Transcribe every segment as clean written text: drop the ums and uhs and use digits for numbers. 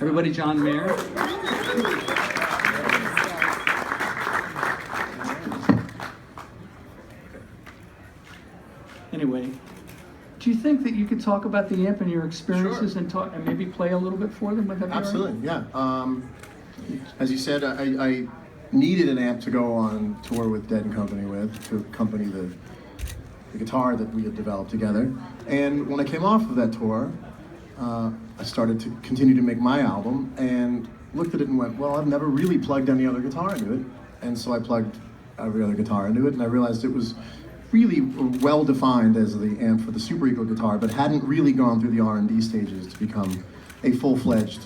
Everybody, John Mayer. Anyway, do you think that you could talk about the amp and your experiences and talk and maybe play a little bit for them? Would that be Absolutely, yeah. As you said, I needed an amp to go on tour with Dead & Company with, to accompany the guitar that we had developed together. And when I came off of that tour, I started to continue to make my album and looked at it and went, well, I've never really plugged any other guitar into it. And so I plugged every other guitar into it, and I realized it was really well defined as the amp for the Super Eagle guitar, but hadn't really gone through the R&D stages to become a full-fledged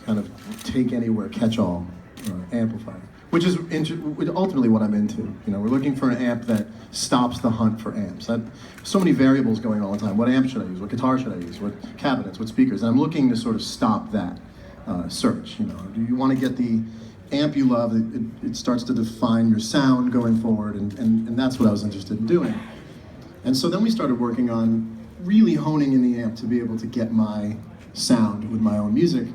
kind of take-anywhere, catch-all amplifier, which is ultimately what I'm into. You know, we're looking for an amp that stops the hunt for amps. So many variables going on all the time. What amp should I use? What guitar should I use? What cabinets? What speakers? And I'm looking to sort of stop that search. You know, do you want to get the amp you love? It starts to define your sound going forward, and that's what I was interested in doing. And so then we started working on really honing in the amp to be able to get my sound with my own music.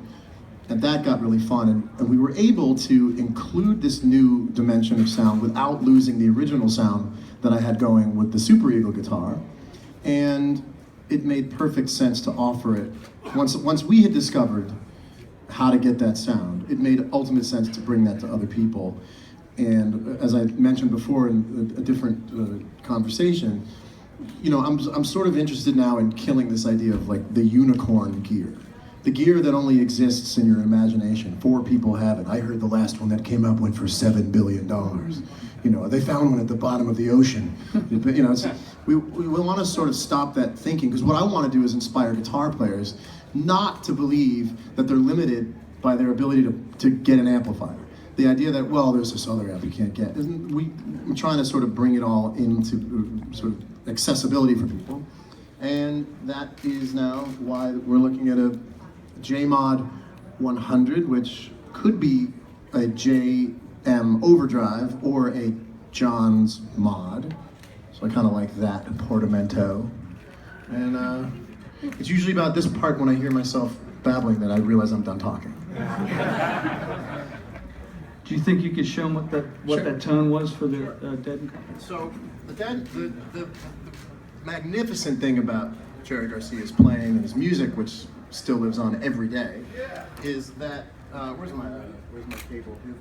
And that got really fun, and we were able to include this new dimension of sound without losing the original sound that I had going with the Super Eagle guitar. And it made perfect sense to offer it. Once we had discovered how to get that sound, it made ultimate sense to bring that to other people. And as I mentioned before in a different conversation, you know, I'm sort of interested now in killing this idea of like the unicorn gear. The gear that only exists in your imagination. 4 people have it. I heard the last one that came up went for $7 billion. You know, they found one at the bottom of the ocean. You know, we want to sort of stop that thinking, because what I want to do is inspire guitar players not to believe that they're limited by their ability to get an amplifier. The idea that, well, there's this other amp you can't get. I'm trying to sort of bring it all into sort of accessibility for people. And that is now why we're looking at a JMod 100, which could be a JM overdrive or a John's mod. So I kind of like that portmanteau. And it's usually about this part when I hear myself babbling that I realize I'm done talking. Do you think you could show them what Sure. that tone was for the Dead & Company? So the magnificent thing about Jerry Garcia's playing and his music, which still lives on every day, is that where's my cable? Do you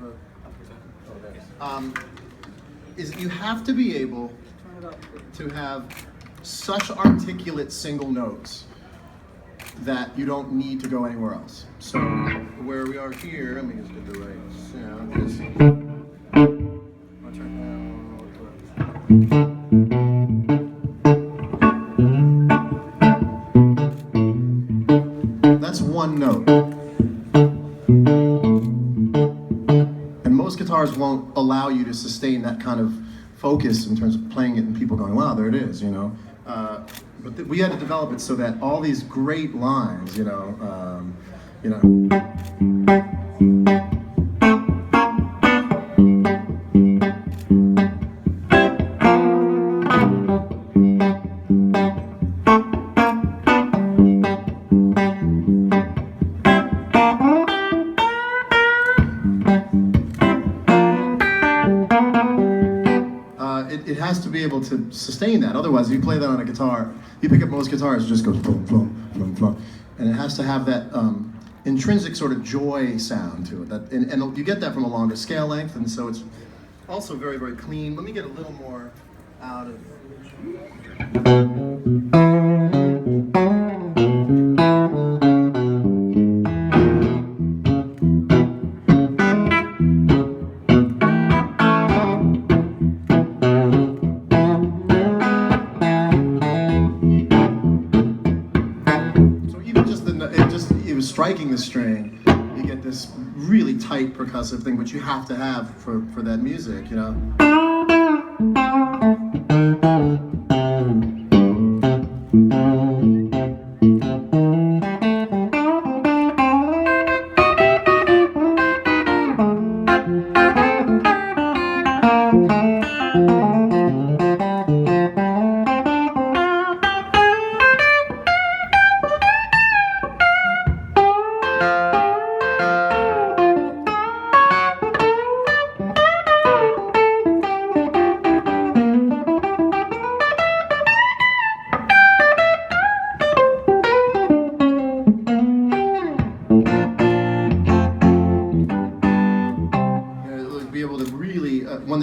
have is that you have to be able to have such articulate single notes that you don't need to go anywhere else. So where we are here, let me just get the right sound. I'll turn down. That's one note. And most guitars won't allow you to sustain that kind of focus in terms of playing it and people going, wow, there it is, you know. But we had to develop it so that all these great lines, you know. It has to be able to sustain that. Otherwise, if you play that on a guitar, you pick up most guitars, it just goes boom, boom, boom, boom. And it has to have that intrinsic sort of joy sound to it. And you get that from a longer scale length, and so it's also very, very clean. Let me get a little more out of striking the string, you get this really tight percussive thing, which you have to have for that music, you know.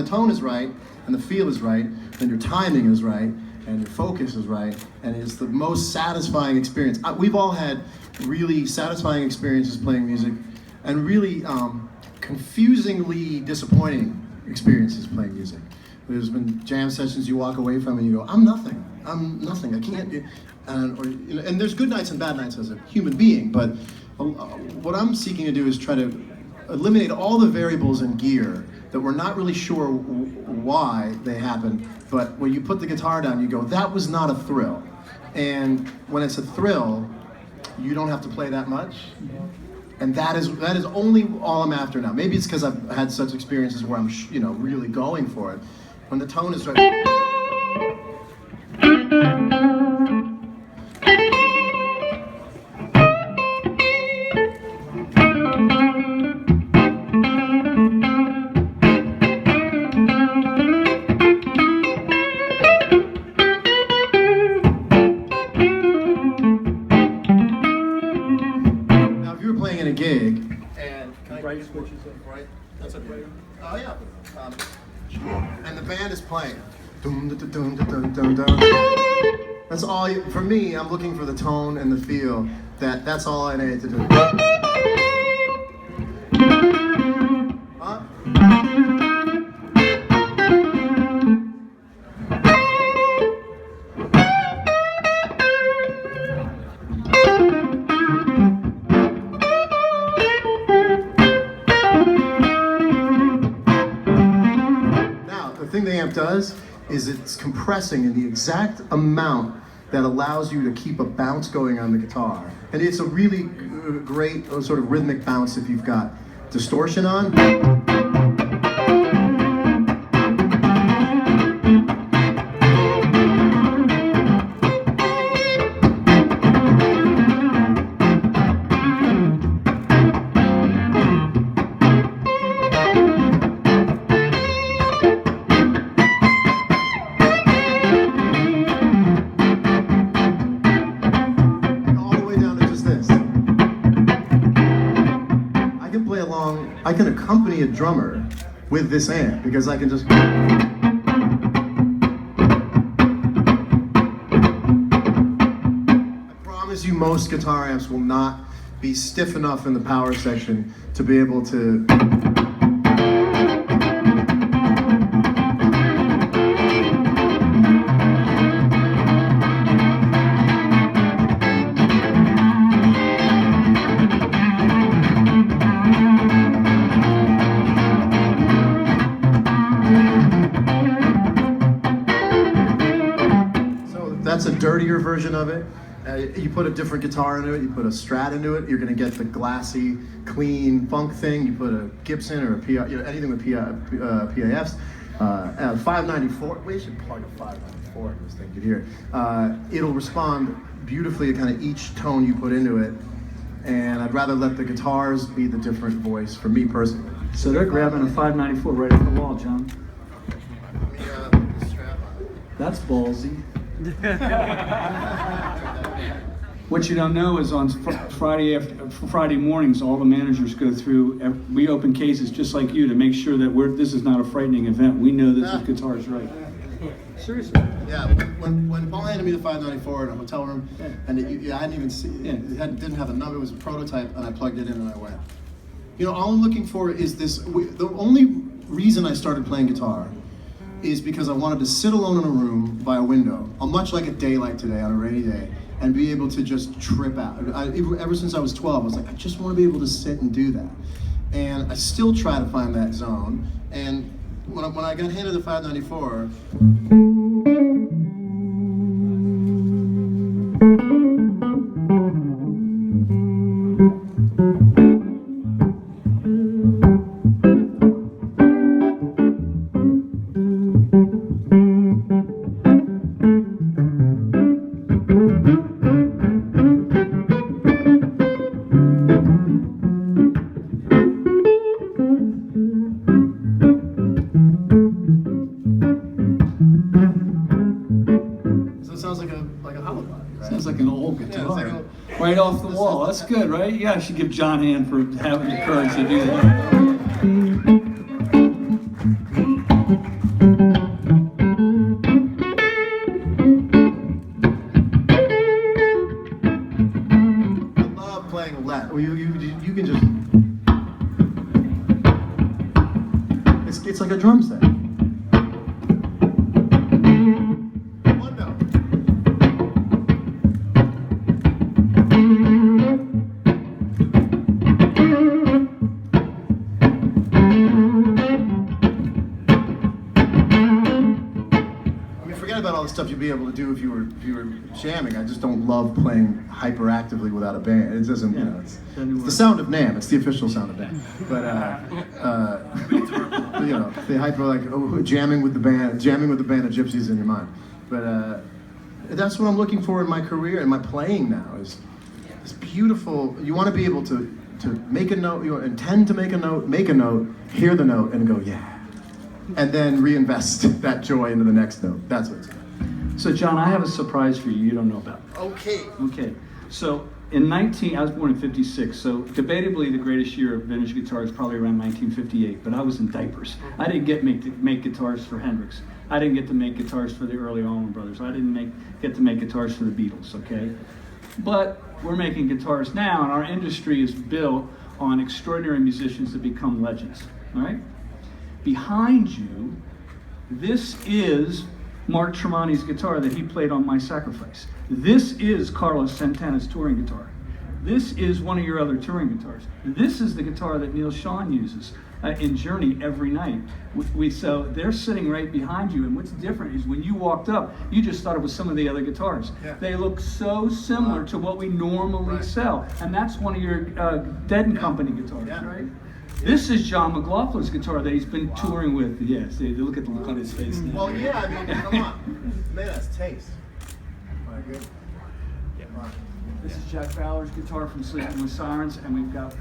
the tone is right and the feel is right, then your timing is right and your focus is right, and it's the most satisfying experience. We've all had really satisfying experiences playing music, and really confusingly disappointing experiences playing music. There's been jam sessions you walk away from and you go, I'm nothing, I can't, and there's good nights and bad nights as a human being, but what I'm seeking to do is try to eliminate all the variables in gear that we're not really sure why they happen, but when you put the guitar down, you go, that was not a thrill. And when it's a thrill, you don't have to play that much. And that is only all I'm after now. Maybe it's because I've had such experiences where I'm really going for it. When the tone is right. In a gig, and Bright switches in. Right, that's okay. Oh yeah. And the band is playing. Dum, dum, dum, dum, dum, dum. That's all. For me, I'm looking for the tone and the feel. That's all I need to do. Huh? The thing the amp does is it's compressing in the exact amount that allows you to keep a bounce going on the guitar. And it's a really great sort of rhythmic bounce if you've got distortion on. I can accompany a drummer with this amp because I can just. I promise you, most guitar amps will not be stiff enough in the power section to be able to. That's a dirtier version of it. You put a different guitar into it, you put a Strat into it, you're going to get the glassy, clean funk thing. You put a Gibson or a PA, anything with PAFs. 594, we should plug a 594 in this thing, you hear. It'll respond beautifully to kind of each tone you put into it. And I'd rather let the guitars be the different voice for me personally. So they're grabbing a 594 right off the wall, John. That's ballsy. What you don't know is on Friday mornings, all the managers go through. We open cases just like you to make sure that this is not a frightening event. We know that the guitar's right. Seriously. Yeah. When Paul handed me the 594 in a hotel room, and I hadn't even seen it. Didn't have a number. It was a prototype, and I plugged it in and I went. All I'm looking for is this. The only reason I started playing guitar is because I wanted to sit alone in a room by a window, much like a day like today on a rainy day, and be able to just trip out. Ever since I was 12, I was like, I just want to be able to sit and do that. And I still try to find that zone. And when I got handed the 594, right off the wall. That's good, right? Yeah, I should give John a hand for having the courage to do that. Well, you can just. It's like a drum set. One note. Forget about all the stuff you'd be able to do if you were jamming. I just don't love playing hyperactively without a band. It doesn't, you know, it's the sound of NAMM. It's the official sound of NAMM. But you know, the hyper like jamming with the band of gypsies in your mind. But that's what I'm looking for in my career and my playing now is this beautiful. You want to be able to make a note. You intend to make a note, hear the note, and go yeah. And then reinvest that joy into the next note. That's what it's about. So John, I have a surprise for you don't know about. Okay. Okay. So I was born in 56, so debatably the greatest year of vintage guitar is probably around 1958, but I was in diapers. I didn't get to make guitars for Hendrix. I didn't get to make guitars for the early Allman Brothers. I didn't get to make guitars for the Beatles, okay? But we're making guitars now, and our industry is built on extraordinary musicians that become legends, all right? Behind you, this is Mark Tremonti's guitar that he played on My Sacrifice. This is Carlos Santana's touring guitar. This is one of your other touring guitars. This is the guitar that Neil Schon uses in Journey every night. So they're sitting right behind you, and what's different is when you walked up, you just thought it was some of the other guitars. Yeah. They look so similar to what we normally sell, and that's one of your Dead & Company guitars, right? This is John McLaughlin's guitar that he's been touring with. Yes, look at the look on his face now. Well, yeah, I mean, come on. Man, that's taste. My good. This is Jack Fowler's guitar from Sleeping with Sirens, and we've got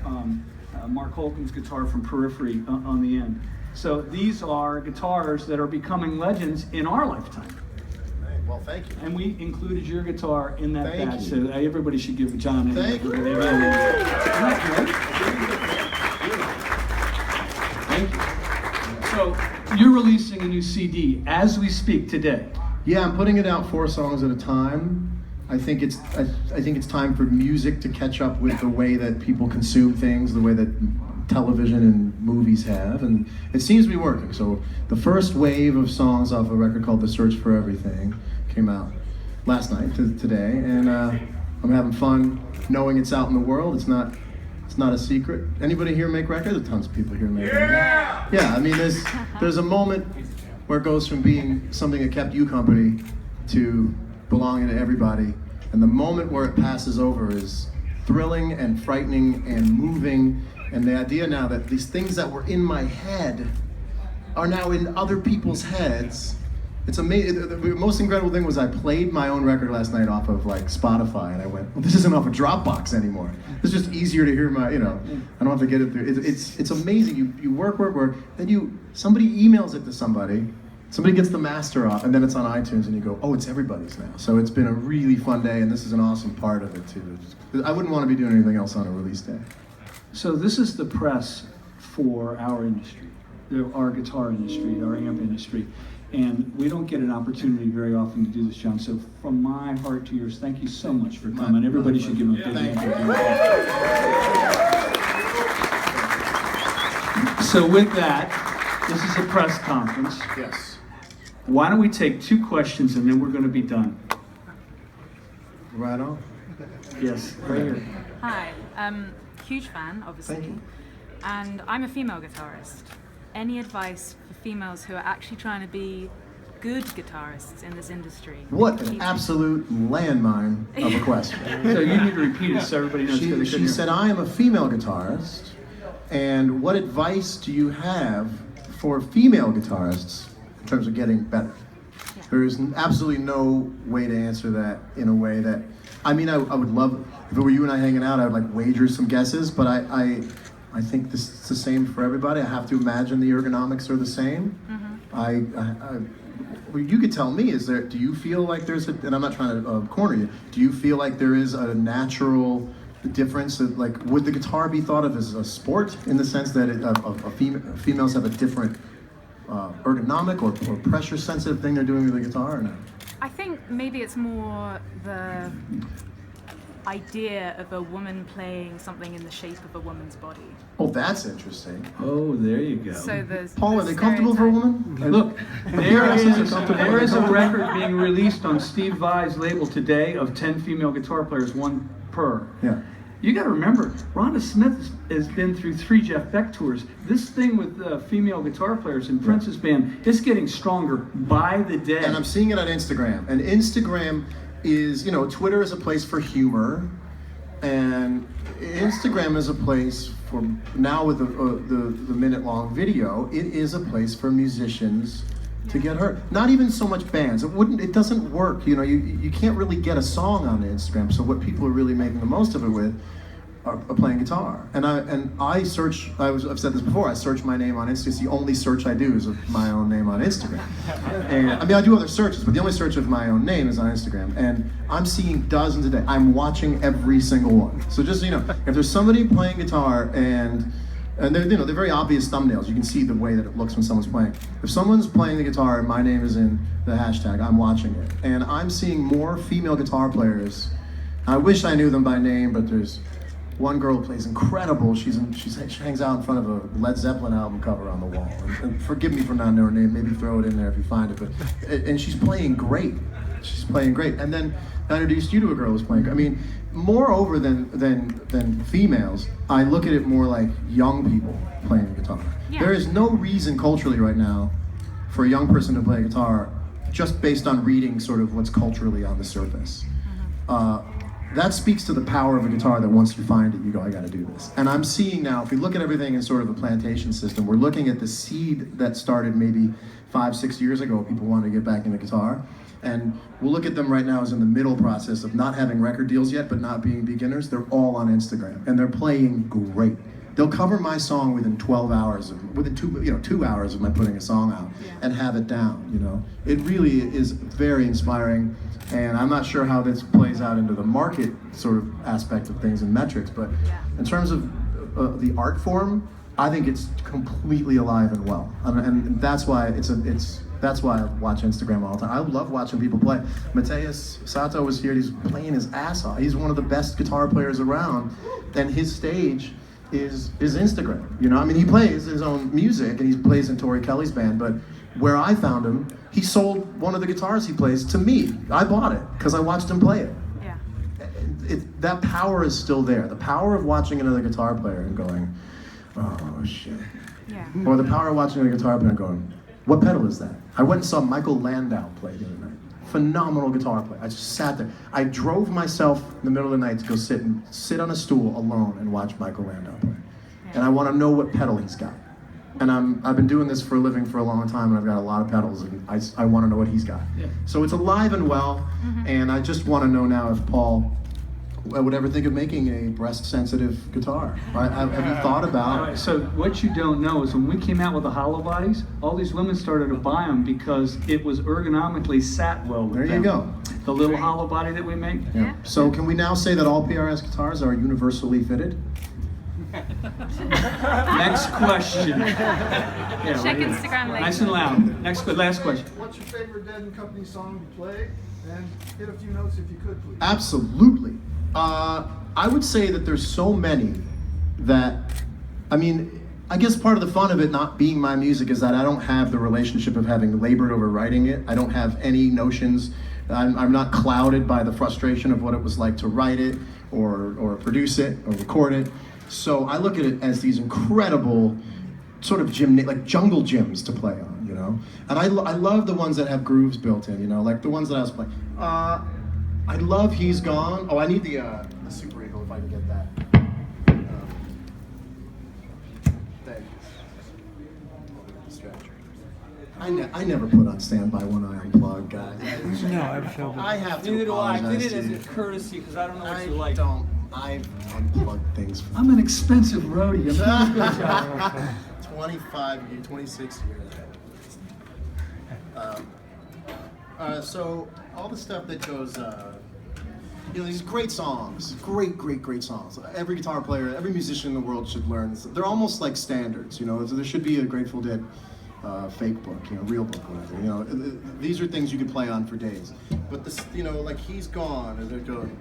Mark Holcomb's guitar from Periphery on the end. So these are guitars that are becoming legends in our lifetime. Well, thank you. And we included your guitar in that Thank batch, you. so everybody should give John a Thank you. Isn't that great? Thank you. So you're releasing a new CD as we speak today. Yeah, I'm putting it out 4 songs at a time. I think it's time for music to catch up with the way that people consume things, the way that television and movies have, and it seems to be working. So the first wave of songs off a record called The Search for Everything came out last night today, and I'm having fun knowing it's out in the world. It's not a secret. Anybody here make records? There's tons of people here make records. Yeah, I mean there's a moment where it goes from being something that kept you company to belonging to everybody, and the moment where it passes over is thrilling and frightening and moving, and the idea now that these things that were in my head are now in other people's heads. It's amazing. The most incredible thing was I played my own record last night off of like Spotify, and I went, well, this isn't off of Dropbox anymore. It's just easier to hear my, I don't have to get it through. It's amazing. You work, then somebody emails it to somebody gets the master off, and then it's on iTunes, and you go, oh, it's everybody's now. So it's been a really fun day, and this is an awesome part of it too. I wouldn't want to be doing anything else on a release day. So this is the press for our industry, our guitar industry, our amp industry. And we don't get an opportunity very often to do this, John. So from my heart to yours, thank you so much for coming. Everybody should give him a big hand. So with that, this is a press conference. Yes. Why don't we take 2 questions and then we're going to be done. Right on. Yes, right here. Hi, huge fan, obviously. Thank you. And I'm a female guitarist. Any advice for females who are actually trying to be good guitarists in this industry? What an absolute landmine of a question. So you need to repeat it so everybody knows. She said, I am a female guitarist, and what advice do you have for female guitarists in terms of getting better? Yeah. There is absolutely no way to answer that in a way that, I mean, I would love, if it were you and I hanging out, I would like wager some guesses, but I think this is the same for everybody. I have to imagine the ergonomics are the same. Mm-hmm. Well, you could tell me, do you feel like there's and I'm not trying to corner you, do you feel like there is a natural difference? Like, would the guitar be thought of as a sport in the sense that females have a different ergonomic or pressure sensitive thing they're doing with the guitar, or no? I think maybe it's more idea of a woman playing something in the shape of a woman's body. Oh, that's interesting. Oh, there you go. So there's Paul, are the they comfortable for a stereotype. woman? Look, there is a record being released on Steve Vai's label today of 10 female guitar players, one per. Yeah. You got to remember, Rhonda Smith has been through 3 Jeff Beck tours. This thing with female guitar players in Prince's band is getting stronger by the day. And I'm seeing it on Instagram. And Instagram is, you know, Twitter is a place for humor, and Instagram is a place for, now with the minute-long video, it is a place for musicians to get heard. Not even so much bands. It doesn't work. You know, you can't really get a song on Instagram. So what people are really making the most of it with are playing guitar. And I search. I've said this before. I search my name on Instagram. It's the only search I do is of my own name on Instagram. And I mean, I do other searches, but the only search of my own name is on Instagram. And I'm seeing dozens a day. I'm watching every single one. So just so you know, if there's somebody playing guitar and they're, you know, they're very obvious thumbnails. You can see the way that it looks when someone's playing. If someone's playing the guitar and my name is in the hashtag, I'm watching it. And I'm seeing more female guitar players. I wish I knew them by name, but there's one girl who plays incredible. She hangs out in front of a Led Zeppelin album cover on the wall. And forgive me for not knowing her name. Maybe throw it in there if you find it. And she's playing great. She's playing great. And then I introduced you to a girl who's playing. I mean, moreover than females, I look at it more like young people playing the guitar. Yeah. There is no reason culturally right now for a young person to play guitar just based on reading sort of what's culturally on the surface. That speaks to the power of a guitar that once you find it, you go, I gotta do this. And I'm seeing now, if we look at everything in sort of a plantation system, we're looking at the seed that started maybe 5-6 years ago. People wanted to get back into guitar. And we'll look at them right now as in the middle process of not having record deals yet, but not being beginners. They're all on Instagram, and they're playing great. They'll cover my song within 12 hours, within 2 hours of my putting a song out, and have it down. You know, it really is very inspiring. And I'm not sure how this plays out into the market sort of aspect of things and metrics, but in terms of the art form, I think it's completely alive and well, and that's why that's why I watch Instagram all the time. I love watching people play. Mateus Sato was here. He's playing his ass off. He's one of the best guitar players around, and his stage is Instagram. You know, I mean, he plays his own music and he plays in Tori Kelly's band, but where I found him, he sold one of the guitars he plays to me. I bought it because I watched him play it. Yeah. That power is still there. The power of watching another guitar player and going, oh shit. Yeah. Or the power of watching a guitar player and going, what pedal is that? I went and saw Michael Landau play the other night. Phenomenal guitar player. I just sat there. I drove myself in the middle of the night to go sit on a stool alone and watch Michael Landau play. And I want to know what pedal he's got. And I've been doing this for a living for a long time, and I've got a lot of pedals, and I want to know what he's got. Yeah. So it's alive and well, and I just want to know now if Paul would ever think of making a breast-sensitive guitar. Right? Have you thought All about? right, so what you don't know is when we came out with the hollow bodies, all these women started to buy them because it was ergonomically sat well with There them. you go. The little hollow body that we make. Yeah. So can we now say that all PRS guitars are universally fitted? Next question. Yeah, Check right here. Instagram later. Nice and loud. Last question. What's your favorite Dead and Company song to play? And hit a few notes if you could, please. Absolutely. I would say that there's so many that, I mean, I guess part of the fun of it not being my music is that I don't have the relationship of having labored over writing it. I don't have any notions. I'm not clouded by the frustration of what it was like to write it or produce it or record it. So I look at it as these incredible sort of like jungle gyms to play on, you know? And I love the ones that have grooves built in, you know, like the ones that I was playing. I love He's Gone. Oh, I need the Super Eagle if I can get that. Thank you. I never put on Standby One Eye Unplugged, guys. No, I've felt it. I have to Neither do I. I apologize did it to as you. a courtesy because I don't know what I you like. don't. I've unplugged things for I'm an expensive roadie. I'm doing a good job. 26 years. So all the stuff that goes, you know, these great songs, great songs. Every guitar player, every musician in the world should learn this. They're almost like standards, you know. So there should be a Grateful Dead fake book, you know, real book, whatever. You know, these are things you could play on for days. But this, you know, like He's Gone, as they're going.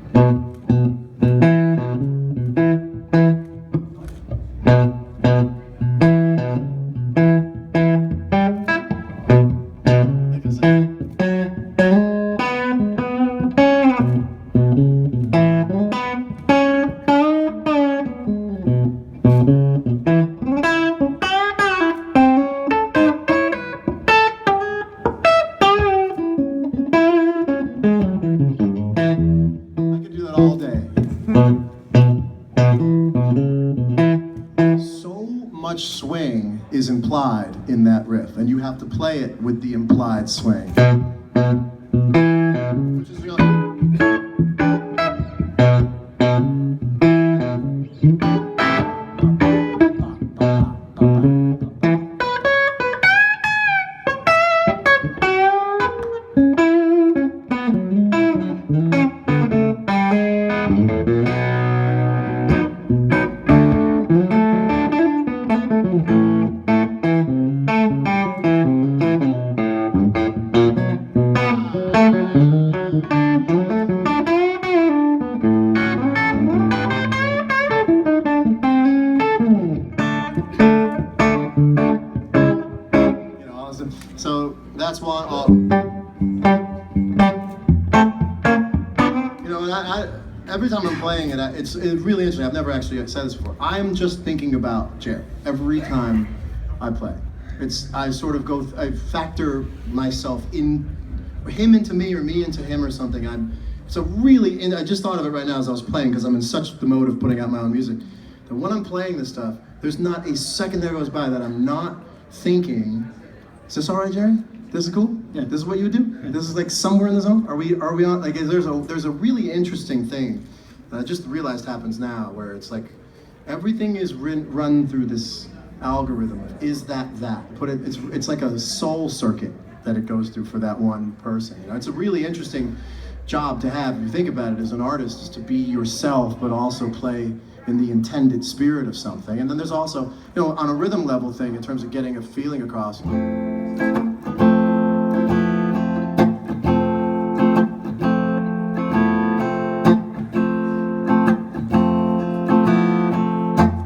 much swing is implied in that riff, and you have to play it with the implied swing. Which is really... So that's one. You know, and I every time I'm playing it, it's really interesting. I've never actually said this before. I'm just thinking about Jerry every time I play. I sort of I factor myself in, or him into me, or me into him, or something. I just thought of it right now as I was playing, because I'm in such the mode of putting out my own music, that when I'm playing this stuff, there's not a second that goes by that I'm not thinking, is this all right, Jerry? This is cool? Yeah. This is what you would do? Yeah. This is like somewhere in the zone? Are we on, like, there's a really interesting thing that I just realized happens now, where it's like, everything is run through this algorithm. Is that? It's like a soul circuit that it goes through for that one person. You know, it's a really interesting job to have, if you think about it, as an artist, is to be yourself, but also play in the intended spirit of something. And then there's also, you know, on a rhythm level thing, in terms of getting a feeling across.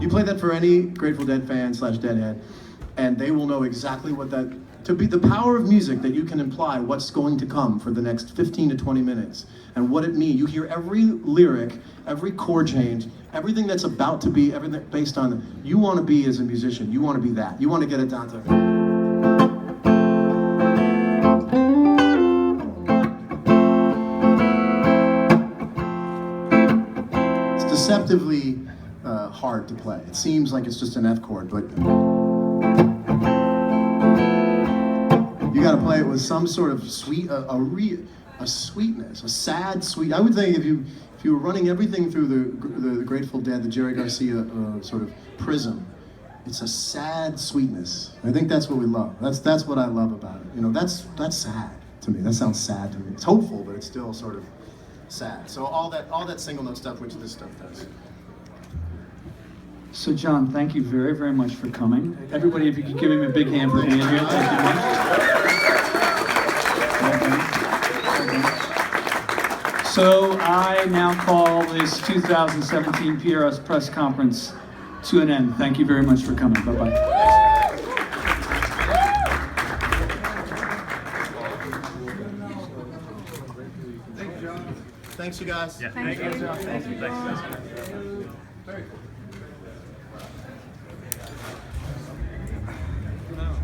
You play that for any Grateful Dead fan / Deadhead, and they will know exactly what that, to be the power of music, that you can imply what's going to come for the next 15 to 20 minutes and what it means. You hear every lyric, every chord change, everything that's about to be, everything based on, you want to be as a musician, you want to be that. You want to get it down to... It's deceptively hard to play. It seems like it's just an F chord, but you got to play it with some sort of sweet, a sweetness, a sad sweet. I would think if you were running everything through the Grateful Dead, the Jerry Garcia sort of prism, it's a sad sweetness. I think that's what we love. That's what I love about it. You know, that's sad to me. That sounds sad to me. It's hopeful, but it's still sort of sad. So all that single note stuff, which this stuff does. So John, thank you very, very much for coming. Everybody, if you could give him a big hand for being here. Thank you much. So I now call this 2017 PRS press conference to an end. Thank you very much for coming. Bye-bye. Thanks, you guys. Yeah, thank you. Thank you. Very cool.